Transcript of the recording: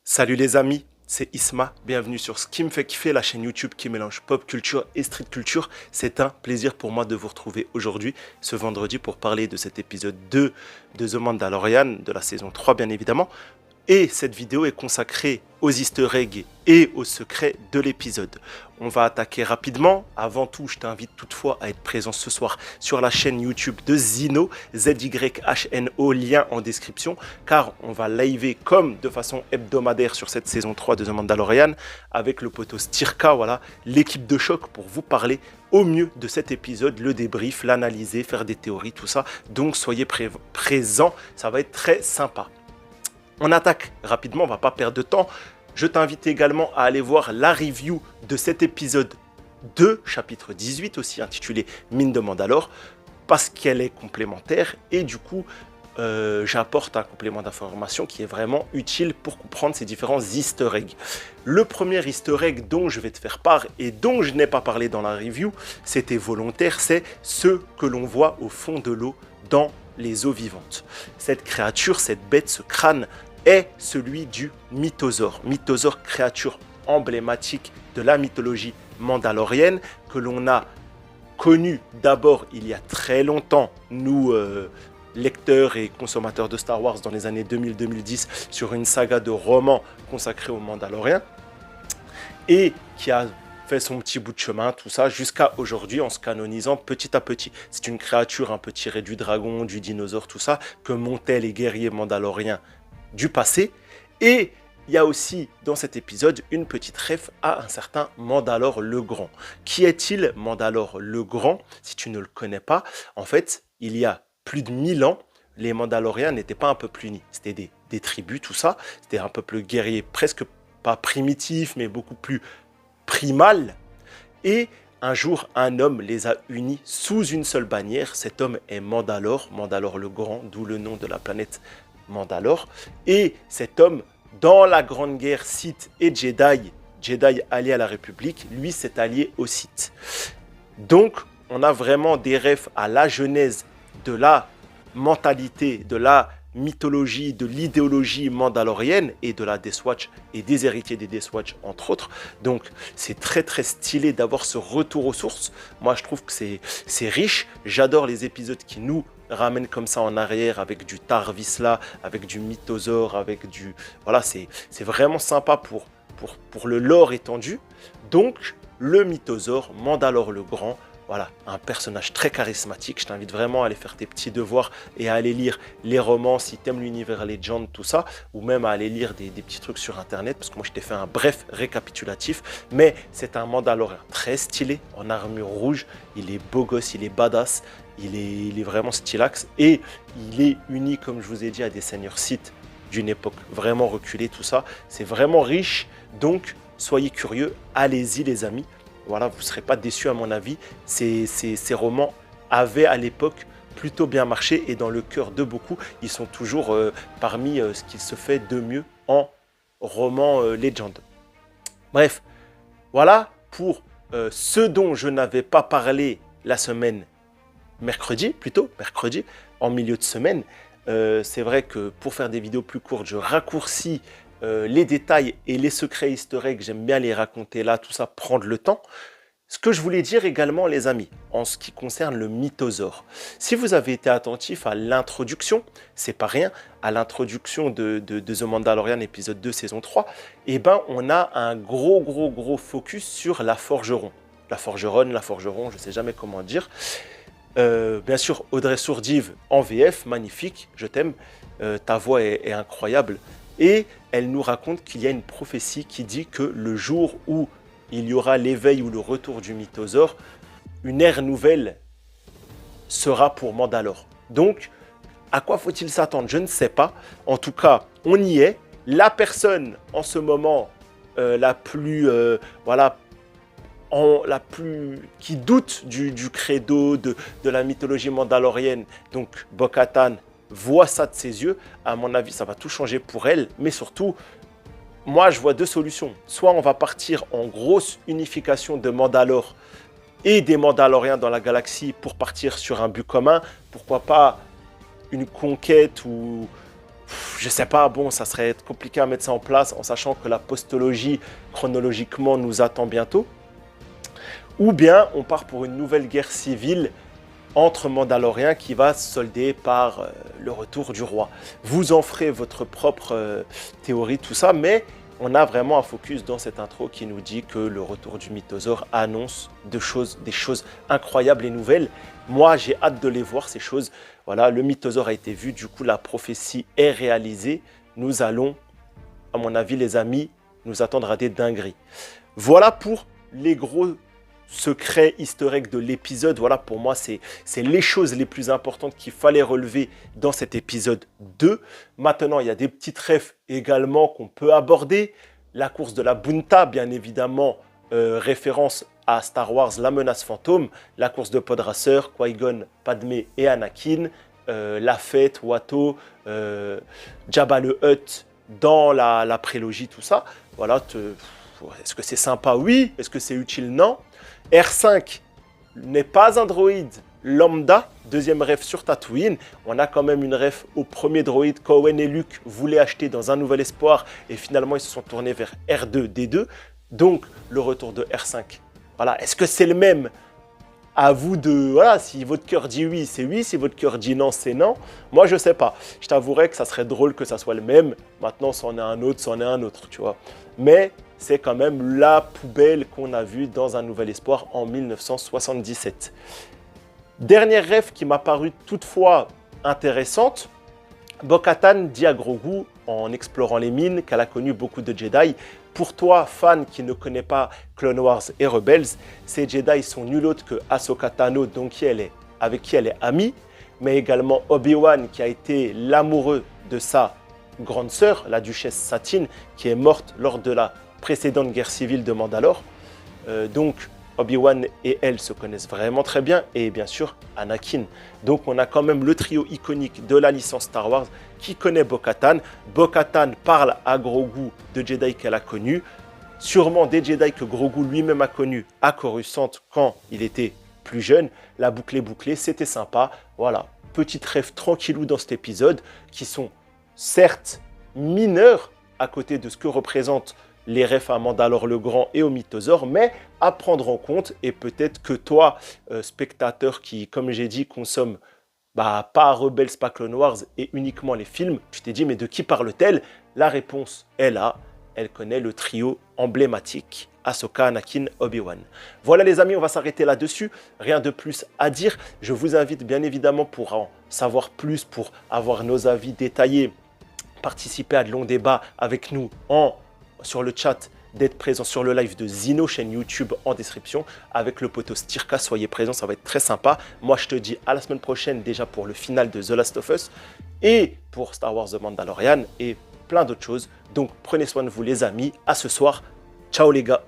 Salut les amis, c'est Isma, bienvenue sur ce qui me fait kiffer, la chaîne YouTube qui mélange pop culture et street culture. C'est un plaisir pour moi de vous retrouver aujourd'hui, ce vendredi, pour parler de cet épisode 2 de The Mandalorian, de la saison 3 bien évidemment. Et cette vidéo est consacrée aux easter eggs et aux secrets de l'épisode. On va attaquer rapidement. Avant tout, je t'invite toutefois à être présent ce soir sur la chaîne YouTube de Zyno, ZYHNO, lien en description, car on va liver comme de façon hebdomadaire sur cette saison 3 de The Mandalorian avec le poteau Stirka, voilà, l'équipe de choc pour vous parler au mieux de cet épisode, le débrief, l'analyser, faire des théories, tout ça. Donc soyez présents, ça va être très sympa. On attaque rapidement, on ne va pas perdre de temps. Je t'invite également à aller voir la review de cet épisode 2, chapitre 18 aussi, intitulé Mine de Mandalore, parce qu'elle est complémentaire et du coup, j'apporte un complément d'information qui est vraiment utile pour comprendre ces différents easter eggs. Le premier easter egg dont je vais te faire part et dont je n'ai pas parlé dans la review, c'était volontaire, c'est ce que l'on voit au fond de l'eau dans les eaux vivantes. Cette créature, cette bête, ce crâne, est celui du mythosaure. Mythosaure, créature emblématique de la mythologie mandalorienne que l'on a connue d'abord il y a très longtemps, nous lecteurs et consommateurs de Star Wars dans les années 2000-2010 sur une saga de romans consacrée aux Mandaloriens et qui a fait son petit bout de chemin, tout ça, jusqu'à aujourd'hui en se canonisant petit à petit. C'est une créature un peu tirée du dragon, du dinosaure, tout ça, que montaient les guerriers mandaloriens du passé. Et il y a aussi dans cet épisode une petite ref à un certain Mandalore le Grand. Qui est-il, Mandalore le Grand? Si tu ne le connais pas, en fait, il y a plus de 1000 ans, les Mandaloriens n'étaient pas un peuple uni. C'était des tribus, tout ça. C'était un peuple guerrier presque pas primitif, mais beaucoup plus primal. Et un jour, un homme les a unis sous une seule bannière. Cet homme est Mandalore, Mandalore le Grand, d'où le nom de la planète Mandalore. Et cet homme, dans la grande guerre Sith et Jedi, Jedi allié à la République, lui s'est allié aux Sith. Donc, on a vraiment des refs à la genèse de la mentalité, de la mythologie, de l'idéologie mandalorienne et de la Death Watch et des héritiers des Death Watch entre autres. Donc c'est très très stylé d'avoir ce retour aux sources. Moi je trouve que c'est riche. J'adore les épisodes qui nous ramènent comme ça en arrière avec du Tar Vizsla, avec du mythosaure, avec du... Voilà, c'est vraiment sympa pour le lore étendu. Donc le mythosaure, Mandalore le Grand, voilà, un personnage très charismatique. Je t'invite vraiment à aller faire tes petits devoirs et à aller lire les romans si tu aimes l'univers Legend, tout ça, ou même à aller lire des petits trucs sur internet, parce que moi je t'ai fait un bref récapitulatif. Mais c'est un Mandalorien très stylé, en armure rouge, il est beau gosse, il est badass, il est vraiment stylax et il est uni, comme je vous ai dit, à des seigneurs Sith d'une époque vraiment reculée, tout ça. C'est vraiment riche, donc soyez curieux, allez-y les amis. Voilà, vous ne serez pas déçus à mon avis. Ces romans avaient à l'époque plutôt bien marché et dans le cœur de beaucoup, ils sont toujours parmi ce qui se fait de mieux en roman Legend. Bref, voilà pour ce dont je n'avais pas parlé la semaine mercredi, en milieu de semaine. C'est vrai que pour faire des vidéos plus courtes, je raccourcis les détails et les secrets easter eggs, j'aime bien les raconter là, tout ça, prendre le temps. Ce que je voulais dire également, les amis, en ce qui concerne le mythosaure. Si vous avez été attentif à l'introduction, c'est pas rien, à l'introduction de The Mandalorian épisode 2 saison 3, eh ben on a un gros focus sur la forgeron. La forgeronne, la forgeron, je sais jamais comment dire. Bien sûr, Audrey Sourdive en VF, magnifique, je t'aime, ta voix est incroyable. Et elle nous raconte qu'il y a une prophétie qui dit que le jour où il y aura l'éveil ou le retour du mythosaure, une ère nouvelle sera pour Mandalore. Donc, à quoi faut-il s'attendre? Je ne sais pas. En tout cas, on y est. La personne en ce moment qui doute du credo de la mythologie mandalorienne, donc Bo-Katan, voit ça de ses yeux. À mon avis, ça va tout changer pour elle, mais surtout, moi je vois deux solutions. Soit on va partir en grosse unification de Mandalore et des Mandaloriens dans la galaxie pour partir sur un but commun, pourquoi pas une conquête ou Je sais pas, bon, ça serait compliqué à mettre ça en place en sachant que la postologie, chronologiquement, nous attend bientôt. Ou bien, on part pour une nouvelle guerre civile entre Mandaloriens qui va se solder par le retour du roi. Vous en ferez votre propre théorie, tout ça, mais on a vraiment un focus dans cette intro qui nous dit que le retour du mythosaure annonce des choses incroyables et nouvelles. Moi, j'ai hâte de les voir, ces choses. Voilà, le mythosaure a été vu, du coup, la prophétie est réalisée. Nous allons, à mon avis, les amis, nous attendre à des dingueries. Voilà pour les gros secret easter egg de l'épisode. Voilà, pour moi, c'est les choses les plus importantes qu'il fallait relever dans cet épisode 2. Maintenant, il y a des petites refs également qu'on peut aborder. La course de la Bunta, bien évidemment, référence à Star Wars, la menace fantôme. La course de Podracer, Qui-Gon, Padmé et Anakin. La fête, Watto, Jabba le Hutt dans la prélogie, tout ça. Voilà, est-ce que c'est sympa? Oui. Est-ce que c'est utile? Non. R5 n'est pas un droïde lambda, deuxième ref sur Tatooine. On a quand même une ref au premier droïde qu'Owen et Luke voulaient acheter dans Un Nouvel Espoir et finalement ils se sont tournés vers R2-D2. Donc le retour de R5. Voilà, est-ce que c'est le même? À vous de... Voilà, si votre cœur dit oui, c'est oui. Si votre cœur dit non, c'est non. Moi, je sais pas. Je t'avouerais que ça serait drôle que ça soit le même. Maintenant, c'en est un autre, tu vois. Mais c'est quand même la poubelle qu'on a vue dans Un Nouvel Espoir en 1977. Dernière ref qui m'a paru toutefois intéressante. Bo-Katan dit à Grogu, en explorant les mines, qu'elle a connu beaucoup de Jedi. Pour toi, fan qui ne connaît pas Clone Wars et Rebels, ces Jedi sont nul autre que Ahsoka Tano, avec qui elle est amie, mais également Obi-Wan, qui a été l'amoureux de sa grande sœur, la duchesse Satine, qui est morte lors de la précédente guerre civile de Mandalore. Donc, Obi-Wan et elle se connaissent vraiment très bien, et bien sûr Anakin. Donc on a quand même le trio iconique de la licence Star Wars qui connaît Bo-Katan. Bo-Katan parle à Grogu de Jedi qu'elle a connus, sûrement des Jedi que Grogu lui-même a connus à Coruscant quand il était plus jeune. La boucle est bouclée, c'était sympa. Voilà, petite rêve tranquillou dans cet épisode qui sont certes mineurs à côté de ce que représentent les refs à Mandalore le Grand et au Mythosaure, mais à prendre en compte. Et peut-être que toi, spectateur qui, comme j'ai dit, consomme pas Rebels, pas Clone Wars et uniquement les films, tu t'es dit, mais de qui parle-t-elle? La réponse est là. Elle connaît le trio emblématique Ahsoka, Anakin, Obi-Wan. Voilà les amis, on va s'arrêter là-dessus. Rien de plus à dire. Je vous invite bien évidemment pour en savoir plus, pour avoir nos avis détaillés, participer à de longs débats avec nous sur le chat, d'être présent sur le live de Zino, chaîne YouTube en description, avec le poteau Stirka. Soyez présents, ça va être très sympa. Moi, je te dis à la semaine prochaine déjà pour le final de The Last of Us et pour Star Wars The Mandalorian et plein d'autres choses. Donc, prenez soin de vous les amis. À ce soir. Ciao les gars.